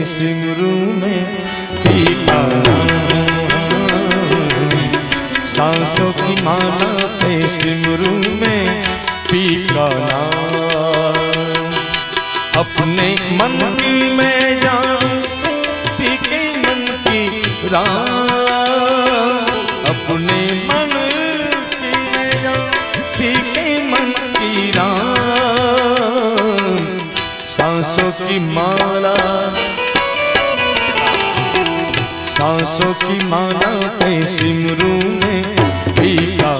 सिमरू में पीका सांसों की माला पे सिमरू में पीका अपने मन की में जान पीके मन की राह अपने मन की में जान पीके मन की राह सांसों की माला सांसों की माला पे सिमरू में पीका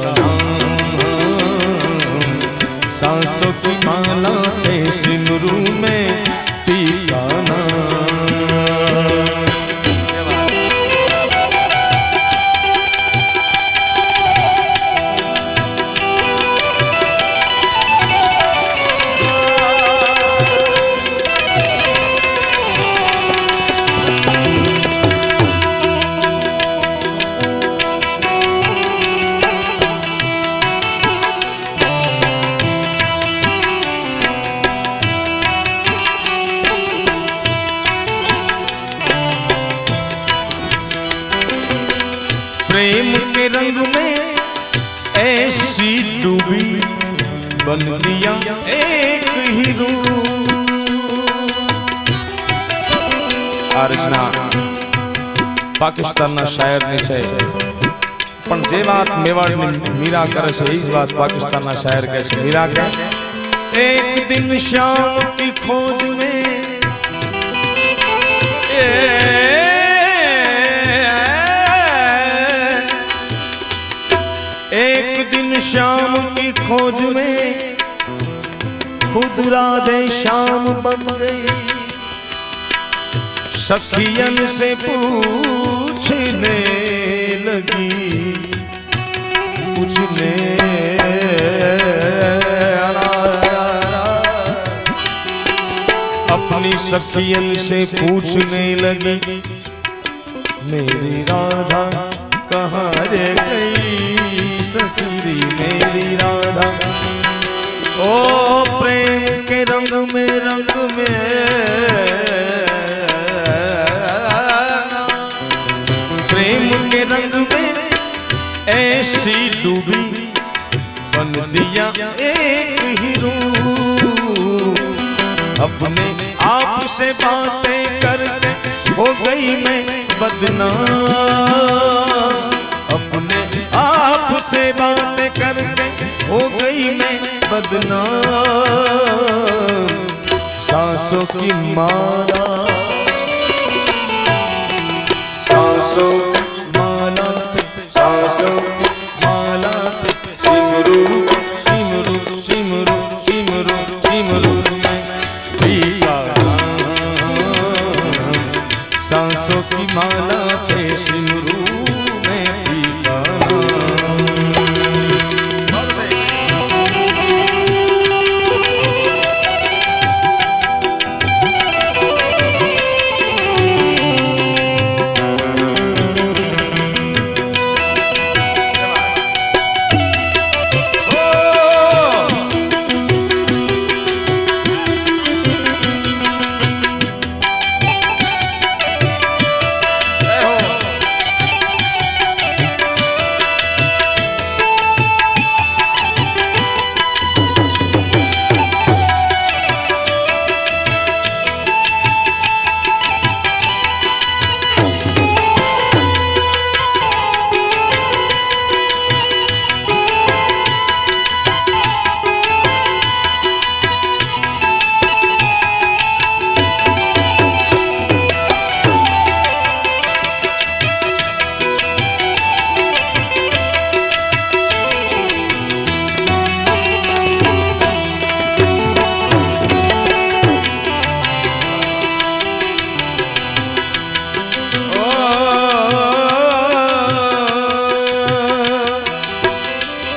सांसों की माला पे सिमरू में पीका प्रेम के रंग में ऐसी डूबी बन दिया एक ही रूप। આ રચના પાકિસ્તાનના શાયરની છે, પણ જે વાત મેવાડની મીરા કરે છે એ જ વાત પાકિસ્તાનના શાયર કહે છે। મીરા કહે એક દિન શામ की खोज में एक दिन शाम की खोज में खुद राधे श्याम बन गई। सखियन से पूछने लगी पूछने अपनी सखियन से पूछने लगी मेरी राधा कहाँ रे गई ससुरी मेरी राधा। ओ प्रेम के रंग में प्रेम के रंग में ऐसी डूबी बन दिया एक ही रूप। अपने आप से बातें करके हो गई मैं बदनाम। अपने आप से बातें करके हो गई मैं बदनाम। सांसों की माला सांसों माला सांसों माला सिमरू सिमरू सिमरू सिमरू सिमरू में पीका सांसों की माला पे सिमरू में पीका।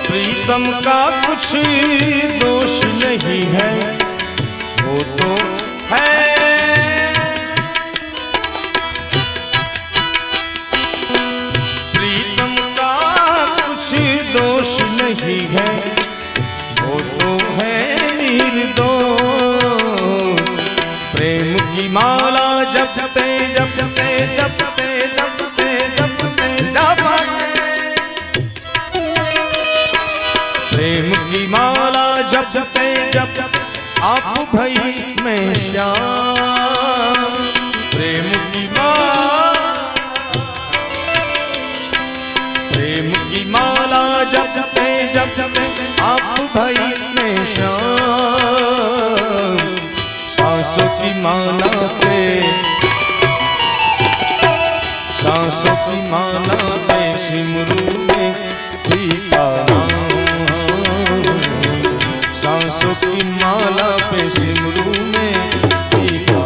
प्रीतम का कुछ दोष नहीं है वो तो है। प्रीतम का कुछ दोष नहीं है वो तो है निर्दोष। प्रेम की माला जपते जपते जपते जपते जपते जपते प्रेम की माला जपते जपते आप भई में श्याम। प्रेम की माला जपते जपते आप भई में श्याम। सांसों की माला पे सांसों की माला पे सिमरू में पीता नाम। सांसों की माला पे सिमरू में पीता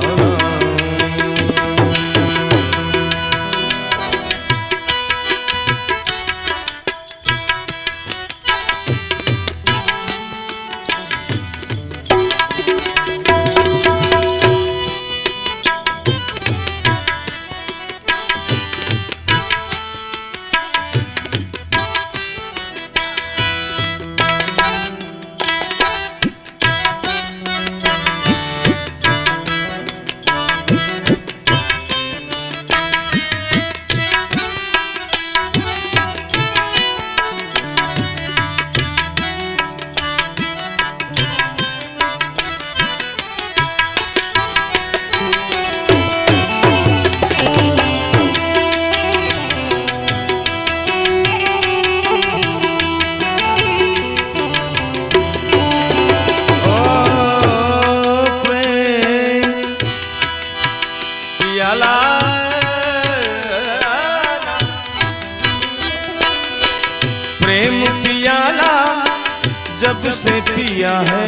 प्रेम पियाला जब से पिया है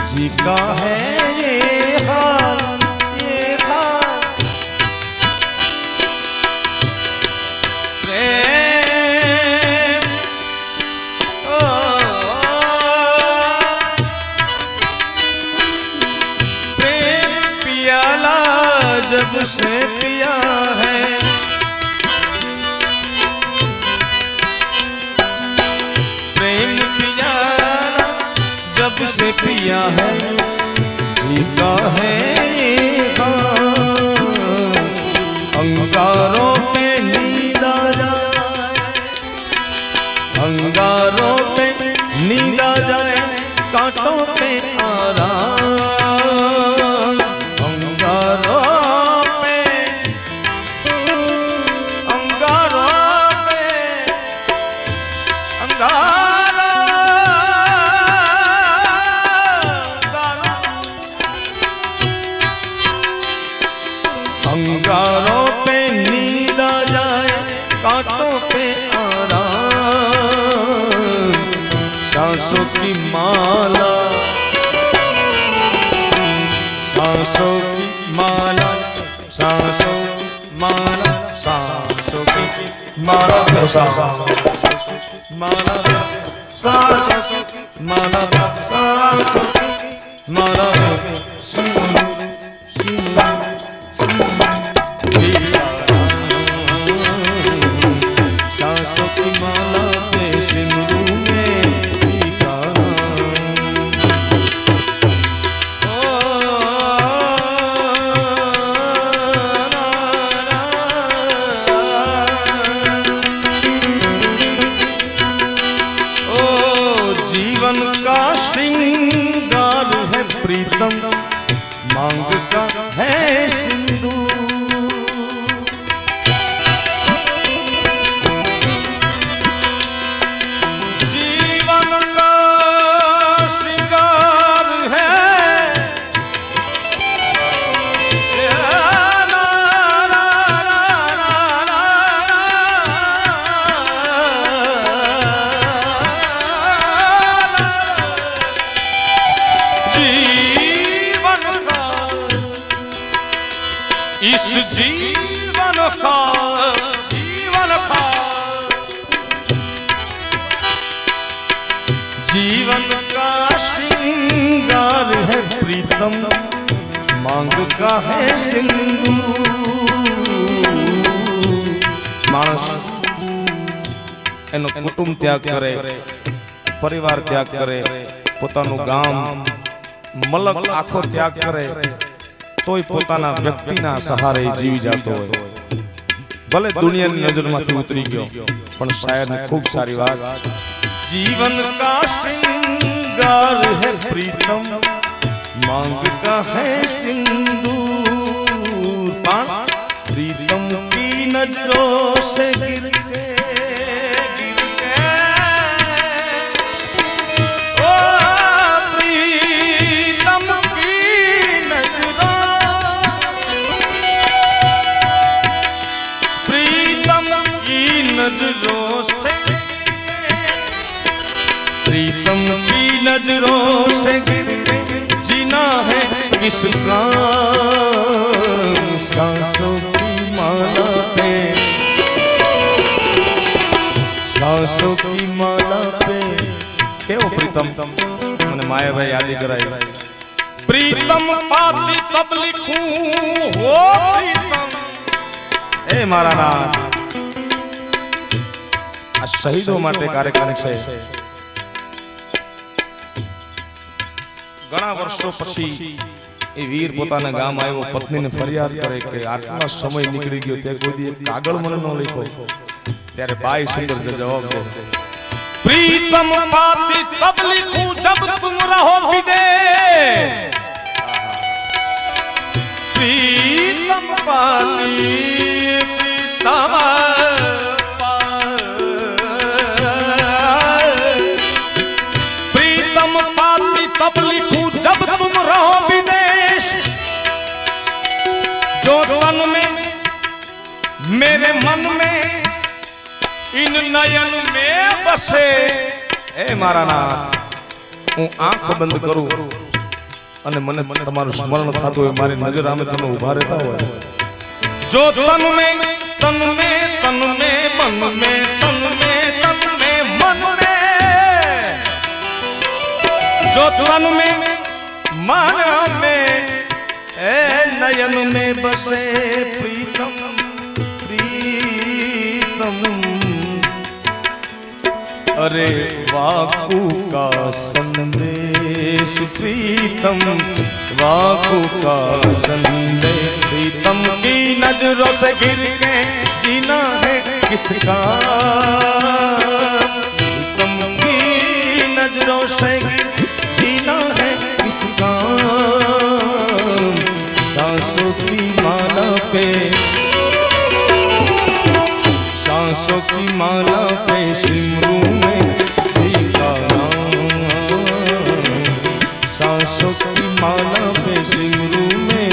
जी का है ये हाल ये हाल। प्रेम प्रेम पियाला जब से पिया है जब से पिया है जीता है अंगारों पे नींद आ जाए अंगारों पे नींद आ जाए कांटों पे आराम। अंगारों पे अंगारों पे नींद आ जाए कांटों पे आराम। सांसों की माला सांसों की माला सांसों की माला सांसों की माला सांसों की माला सांसों की माला सांसों की माला सांसों की माला पे सिमरू में पीता। ओ जीवन का श्रृंगार है प्रीतम मांग का है सिंधु। इस जीवन का जीवन का श्रृंगार है प्रीतम मांग का है सिंधु। मानस एनो कुटुंब त्याग करे परिवार त्याग करे पोतानु गाम मलक आखो त्याग करे તોય પોતાના વ્યક્તિના સહારે જીવી જતો હોય ભલે દુનિયાની નજરમાંથી ઉતરી ગયો પણ શાયરની ખૂબ સારી વાત जीवन का श्रृंगार है प्रीतम मांग का है सिंदूर प्रीतम की नजरों से गिर के ओ प्रीतम की नजरों से प्रीतम की नजरों से जीना है किस काम सांसों की माला पे सांसों की माला पे केवो प्रीतम મને માયાભાઈ યાદી કરાઈ પ્રીતમ પાતી તબ લિખું હો પ્રીતમ એ મારા નાથ આ શહીદો માટે કાર્યક્રમ છે ઘણા વર્ષો પછી એ વીર પોતાના ગામ આવ્યો પત્નીને ફરિયાદ કરે કે આટલા સમય નીકળી ગયો તે કોઈ દી કાગળ મને ન લખ્યો ત્યારે બાઈ સુંદર જવાબ દે प्रीतम पाती तब लिखूं जब तुम रहो विदेश प्रीतम पाती प्रीतम प्रीतम पाती तब लिखूं जब तुम रहो विदेश जो तन में मेरे मन में इन नयन में बसे ए मारा नाथ હું આંખ બંધ કરું અને મને તમારું સ્મરણ થતું હોય મારી નજર આમે તમે ઊભા રહેતા હોય જો તન મે મન મે તન મે મન મે જો તન મે મન મે એ નયન में बसे प्रीतम प्रीतम अरे वाकू का संदेश प्रीतम वाकू का संदेश प्रीतम की नजरों से गिर के जीना है किसका प्रीतम की नजरों से जीना है किसका सांसों की माला पे सांसों की माला पे सिमरू में सांसों की माला पे सिमरू में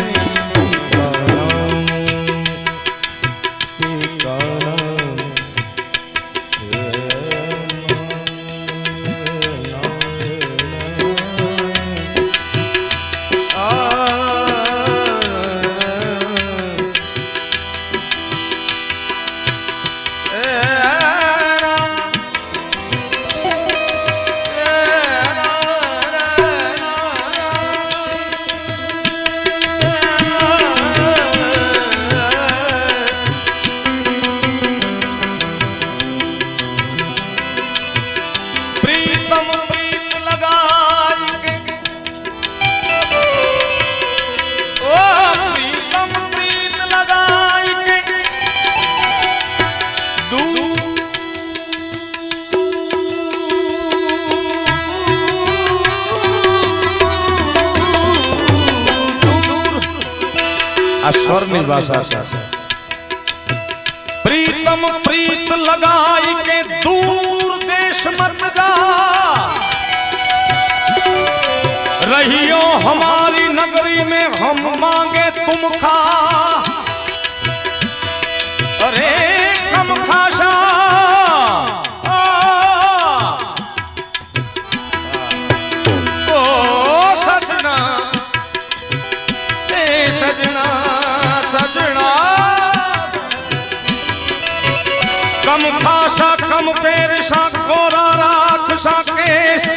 स्वर की भाषा से प्रीतम प्रीत लगाई के दूर देश मत जा रहियो हमारी नगरी में हम मांगे तुम खा अरे कम खाशा ओ सजना सजना सजना कम खासा कम पेरसा गोरा राख साकेश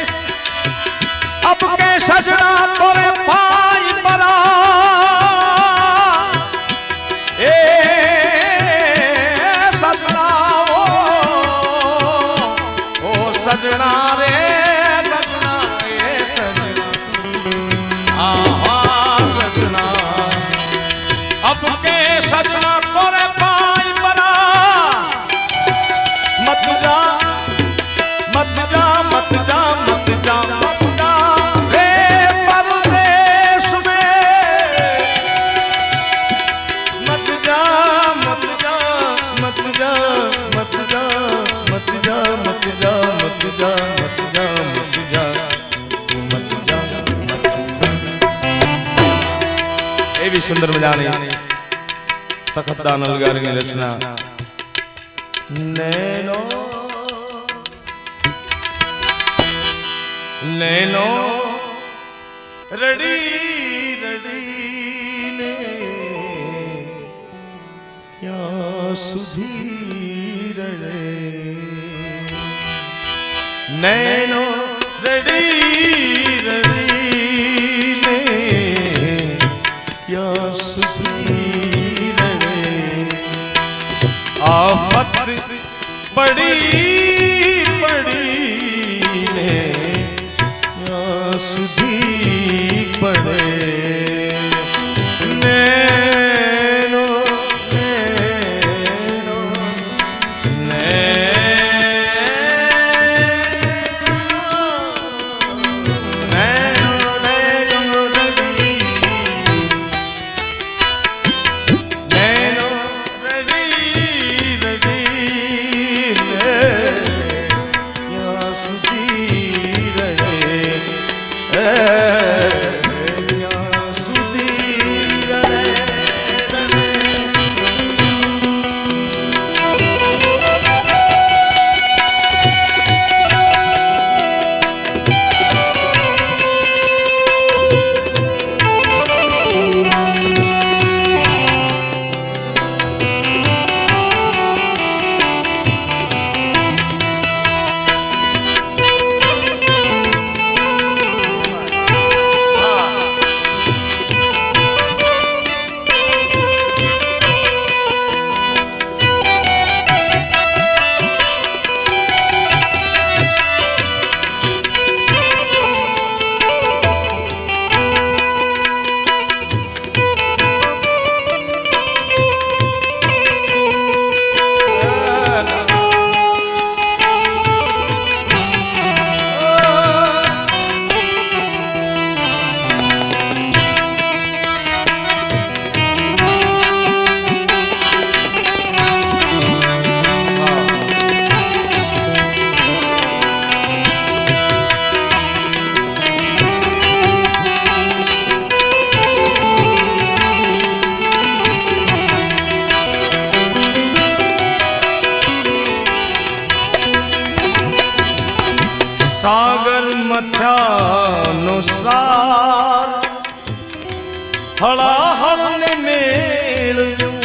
अब के सजना तोरे पाई परा ए सजना ओ सजना रे सजना ए सजना आहा सजना એવી સુંદર મજાની તખતદાન અલગારની રચના નૈનો નૈનો રડી રડીને યા સુધી રડે નૈનો રડી રડીને યા સુધી રડે આફત પડી પડીને યા સુધી પડે નૈનો નૈનો સાગર મથ્યાનો સાર હળાહળ ને મેળવ્યું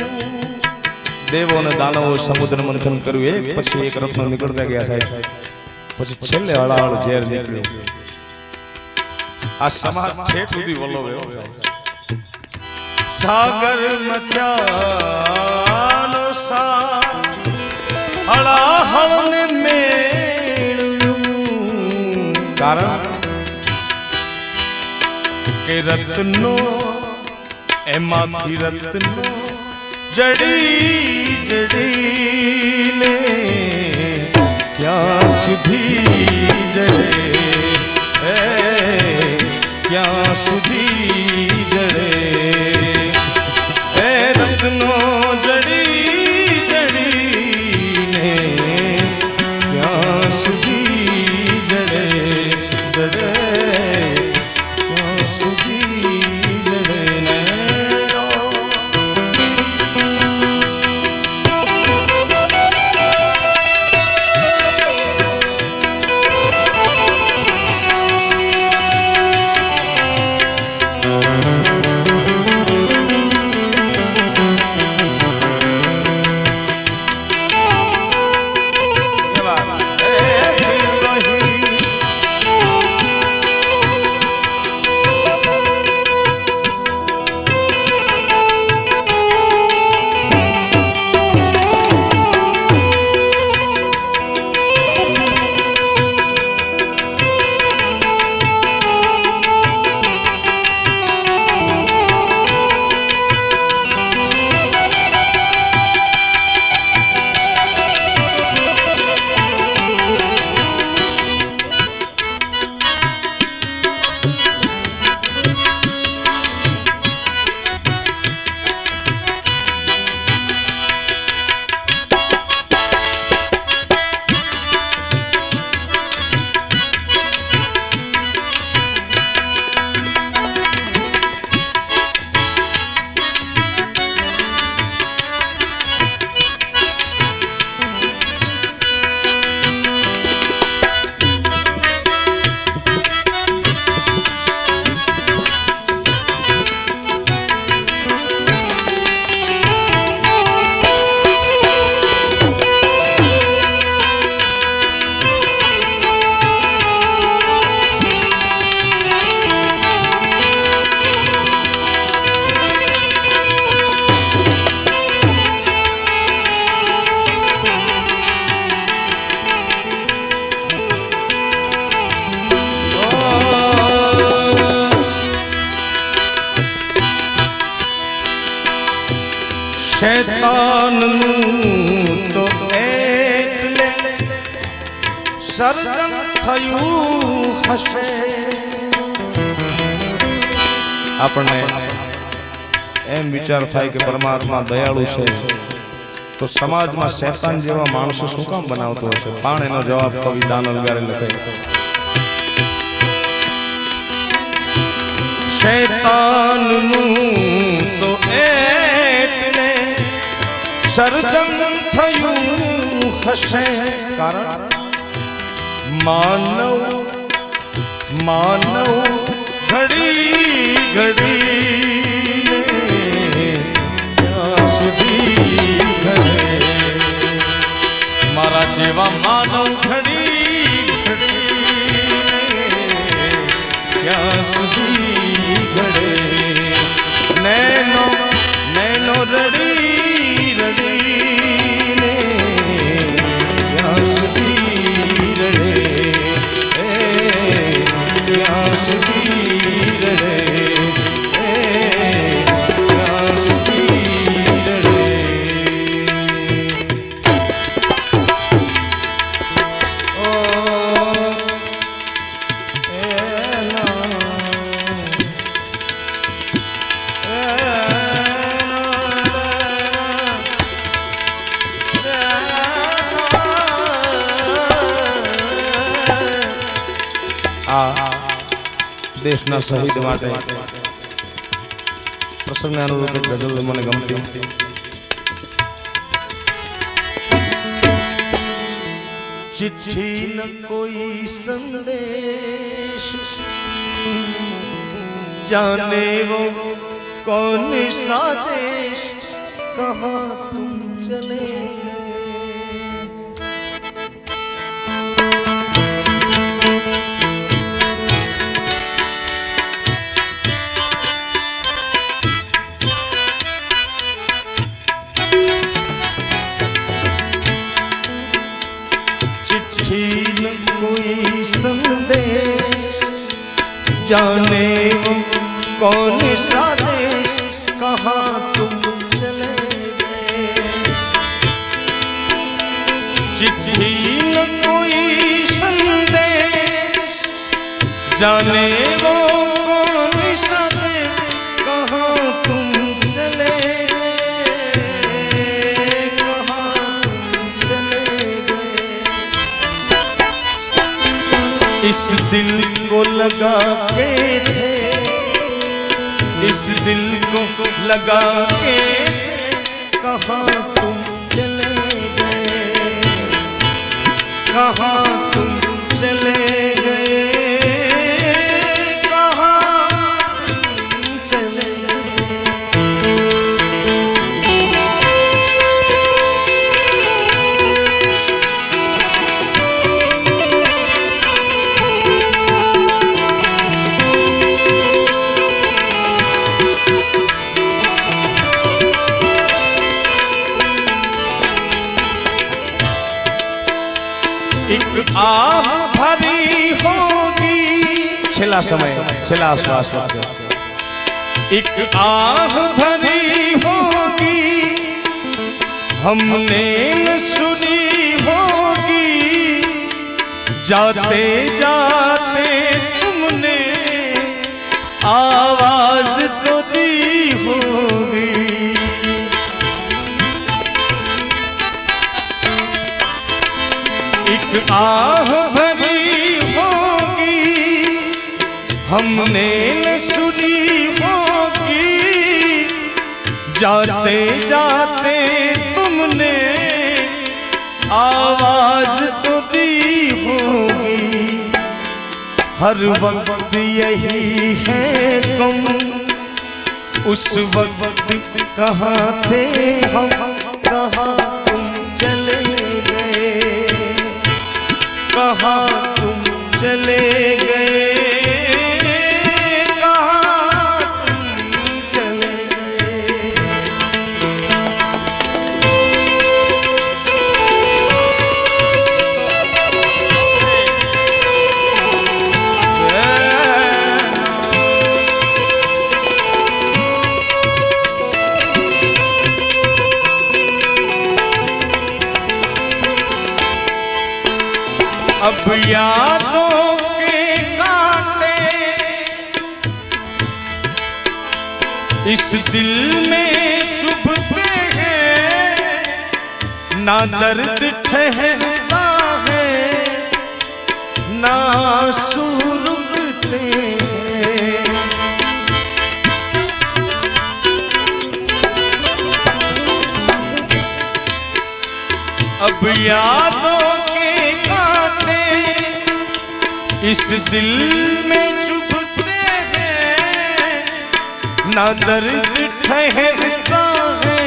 દેવો અને દાનવો સમુદ્ર મંથન કર્યું એક પછી એક રત્ન નીકળતા ગયા સાહેબ પછી છેલ્લે હળાહળ ઝેર નીકળ્યું આ સમાજ છેક સુધી વલ્લવ્યો સાગર મથ્યાનો સાર હળાહળ ને કારણ કે રત્નો એમાંથી રત્નો જડી જડીને ક્યાં સુધી જડે ક્યાં સુધી જડે રત્નો જડી જડીને ક્યાં સુધી જડે શૈતાનનું તો એટલે સર્જન થયું હશે. આપણને એમ વિચાર થાય કે પરમાત્મા દયાળુ છે તો સમાજમાં શૈતાન જેવા માણસો શું કામ બનાવતો હશે? પણ એનો જવાબ કવિ દાનલગારે લખે. શૈતાનનું તો એટલે સર્જન થયું હશે કારણ માનવ ઘડી ઘડી સુધી મારા જેવા માનવ ઘડી ક્યાં સુધી ઘડે નૈનો નૈનો રડી રડીને ક્યાં સુધી રડે ક્યાં સુધી રડે ક્યાં સુધી રડે. દેશના શહીદ માટે પ્રસંગને અનુરૂપ એક ગઝલ મને ગમતી. ચિઠ્ઠી ન કોઈ સંદેશ જાને વો कौन सा देश कहाँ तुम चले चिट्ठी न कोई संदेश जाने वो कौन सा देश कहाँ तुम चले गए. चिट्ठी न कोई संदेश जाने वो कौन सा देश कहाँ तुम चले गए कहाँ तुम चले गए. इस दिल को लगा के थे इस दिल को लगा के कहाँ तुम चले गए कहाँ तुम चले गए कहाँ तुम चले एक आह भरी होगी छेला समय छेला श्वास एक आह भरी होगी हमने न सुनी होगी जाते जाते तुमने आवाज तो दी होगी. एक आह भरी होगी हमने न सुनी होगी जाते जाते तुमने आवाज तो दी होगी. हर वक्त यही है तुम उस वक्त कहाँ थे हम कहाँ तुम चले कहाँ तुम चले गए कहाँ तुम चले गए. यादों के कांटे इस दिल में चुभते हैं, ना दर्द ठहरता है ना आंसू रुकते हैं। अब यादों के कांटे इस दिल में चुभते हैं, ना दर्द ठहरता है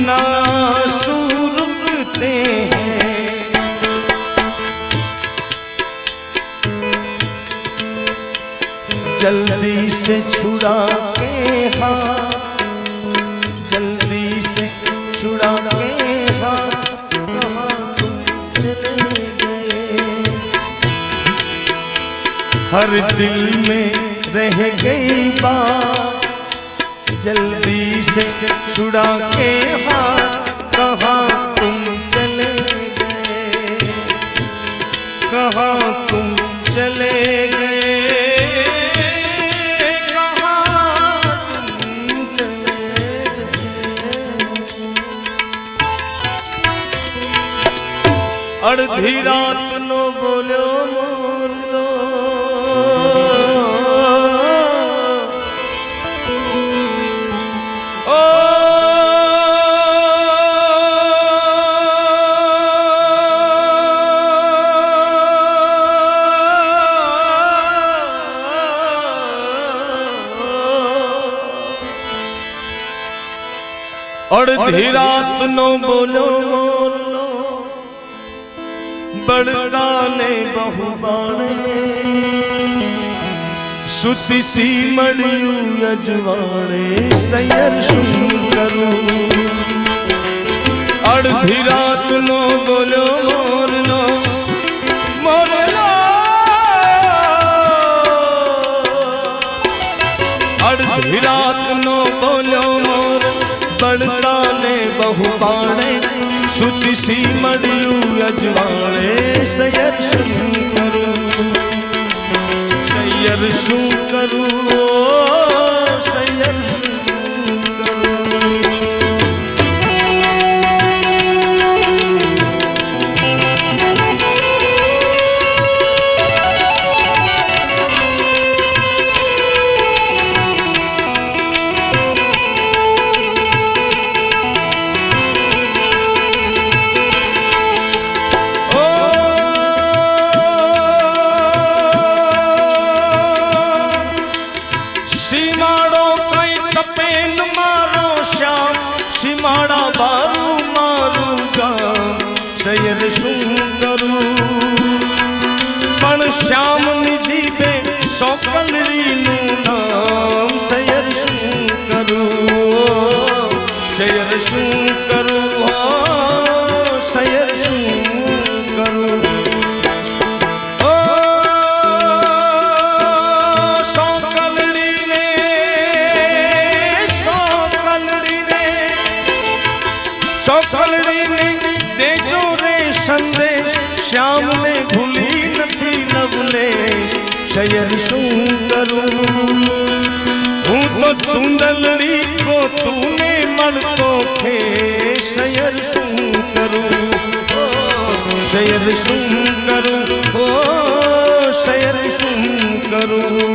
ना आंसू रुकते हैं। जल्दी से छुड़ा के हाथ, जल्दी से छुड़ा के हाथ, कहाँ तुम चले गए। हर दिल में रह गई बात, जल्दी से छुड़ा के हाथ, कहाँ तुम चले गए, कहाँ तुम चले गए। अर्धी रात नो बोलो मोर लो, ओ अर्धी रात नो बोलो मोर लो, बड़दाने बहुबाणे सुति सी मड़ियू यजवाणे सैयर शुरू करूं। अर्धी रात नो बोलो मोर लो, मोर लो। अर्धी रात नो बोलो मोर, बड़दाने बहुबाणे सुति सी मड़ियू यजवाणे सैयर शू करूं, सैयर शू करूं, सैयर शू करूं। सीमाड़ा बारू मारू गाम सैयर शू करूं, पण श्याम निजी बे सौकलरी नू नाम सैयर शू करूं, सैयर शू करूं, सैयर शू करूं। ओ सौकलरी ने, सौकलरी ने, सौकलरी ने देजो रे संदेश, श्याम ने भूली नथी नवले सैयर शू करूं। हूँ तो चूंदलड़ी को तूने मणको थे सैयर शू करूं, सैयर शू करूं, सैयर शू करूं।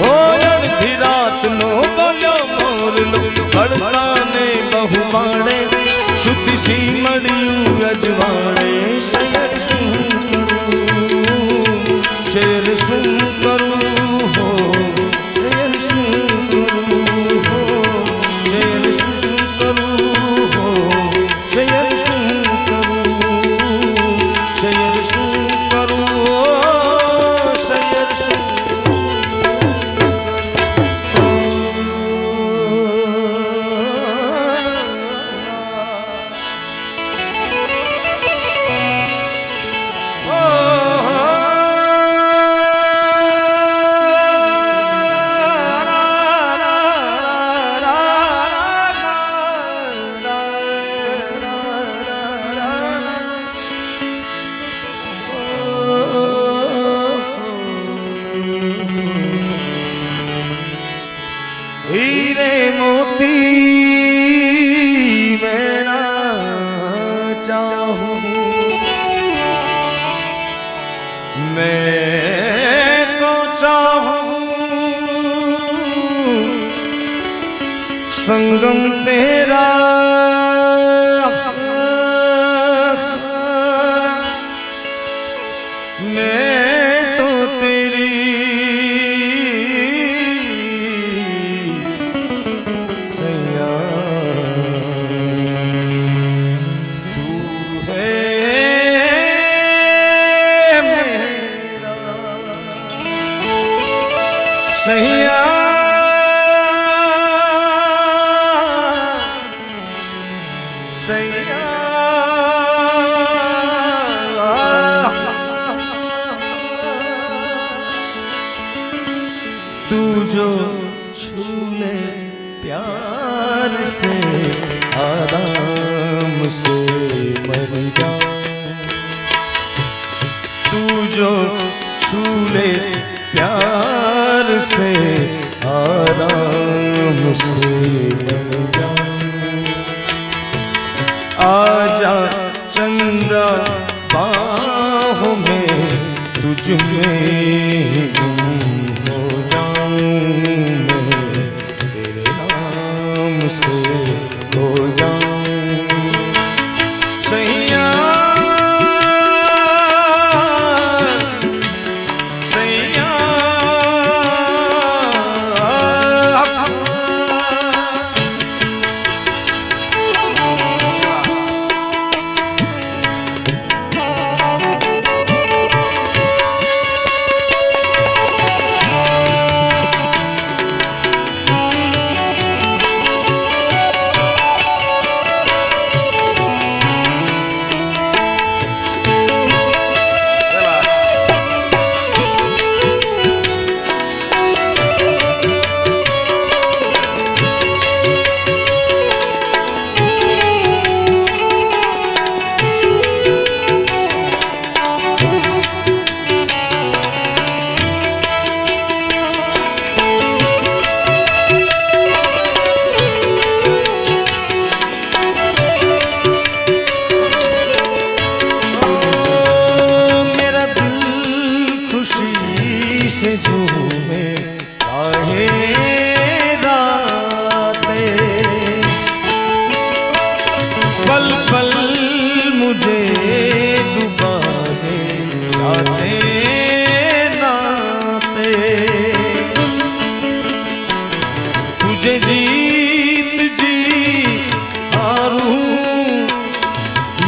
हो अर्धी रात नो बोलो मोर लो, बड़दाने बहुबाणे सुति सी मड़ियू यजवाणे सैयर शू करूं, सैयर शू करूं, हो सैयर शू करूं, हो सैयर शू करूं, हो सैयर शू करूं, सैयर शू करूं, सैयर शू। संगम तेरा मैं तो तेरी सैया तू है मेरा सैया सैया तू जो छू ले प्यार से आराम से मर जाऊं तू जो छू ले प्यार से आराम से मर जाऊं आजा चंदा बाहों में तुझ में गुम हो जाऊं मैं तेरे नाम से हो जाऊं सैया सैया से झूमे चाहे रातें पल पल मुझे डुबाए जाते नाते तुझे जीत जी हारूं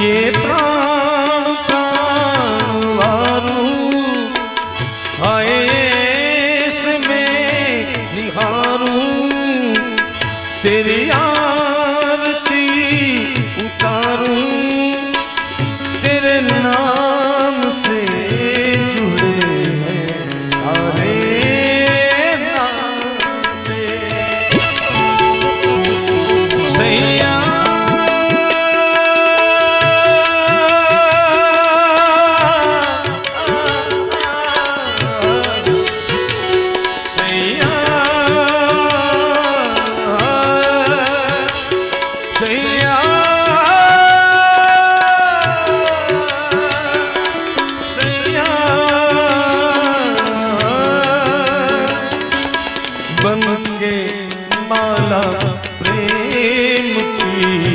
ये प्राण प्राण वारूं आए तेरी आरती उतारूं तेरे नाम से जुड़े हैं सारे नाते सैया बन के माला प्रेम की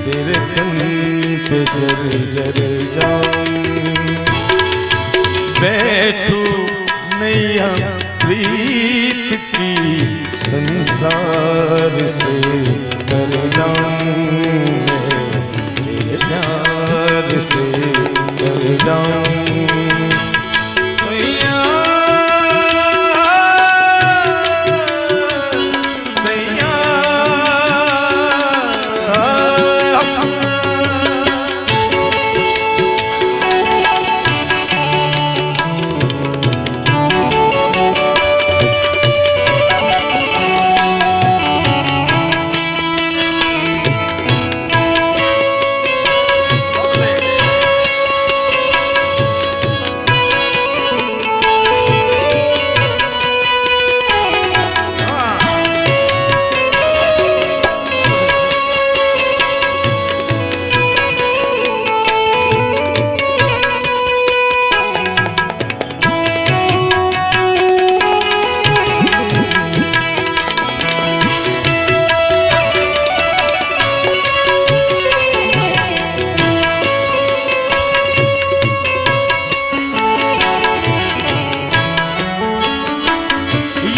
तेरे तन पे जर जर जाऊं बैठू नैया प्रीत की संसार से कर जाऊं मैं तेरे प्यार से कर जाऊं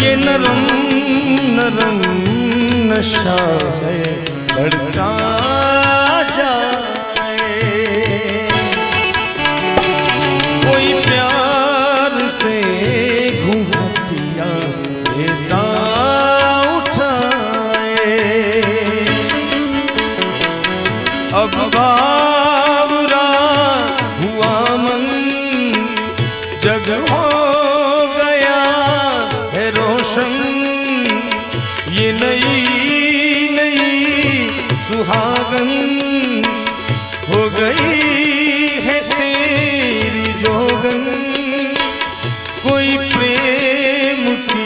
ये नरम नरम नशा है बढ़ता जाए। कोई प्यार से घूंघटिया देता उठाए। अब बावरा हुआ मन जग हो गया है रोशन। ये नई नई सुहागन हो गई है तेरी जोगन। कोई प्रेम की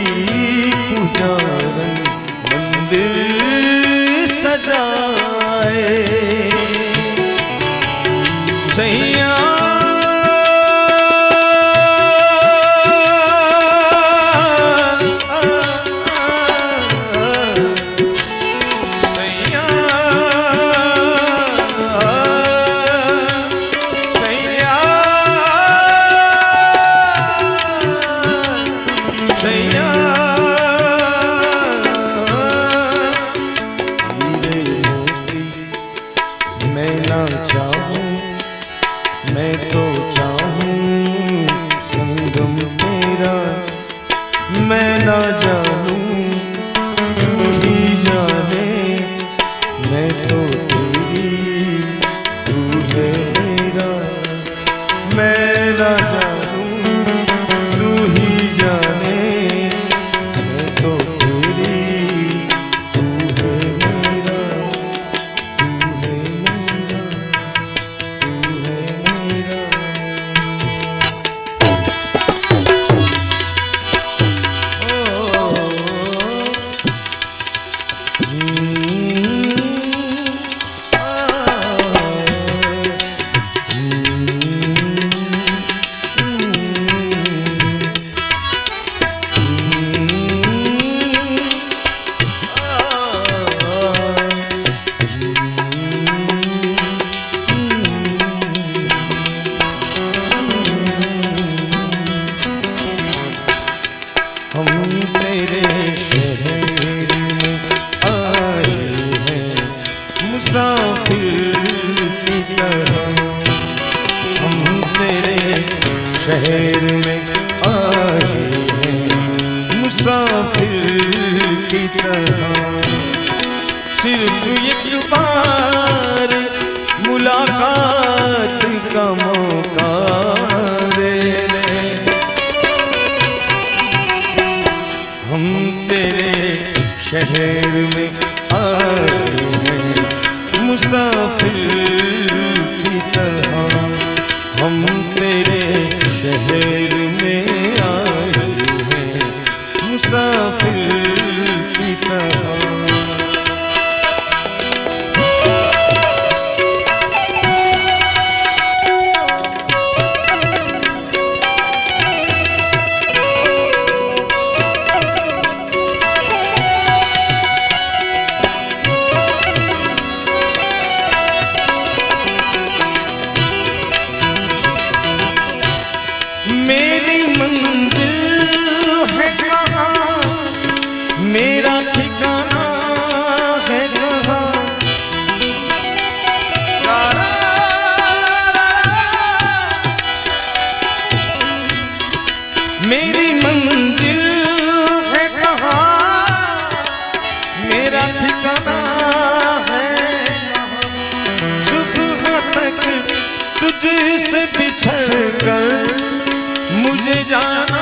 पुजारन मंदिर सजाए। सैया मैं तो चाहूं संगम तेरा। मैं ना जानूं तू ही जाने। मैं तो तेरी तू है मेरा। मैं ना जानूं तू ही जाने। मैं तो तेरी तू है मेरा। तू है मेरा। शहर में आए हैं मुसाफिर की तरह। सिर्फ एक बार मुलाकात का मौका दे दे। हम तेरे शहर में आए हैं मुसाफिर की तरह। हम तेरे शहर में आए हैं मुसाफिर की तरह। मेरी मंजिल है कहाँ, मेरा ठिकाना है कहाँ। मेरी मंजिल है कहाँ, मेरा ठिकाना है कहाँ। सुबह तक तुझसे बिछड़ कर मुझे जाना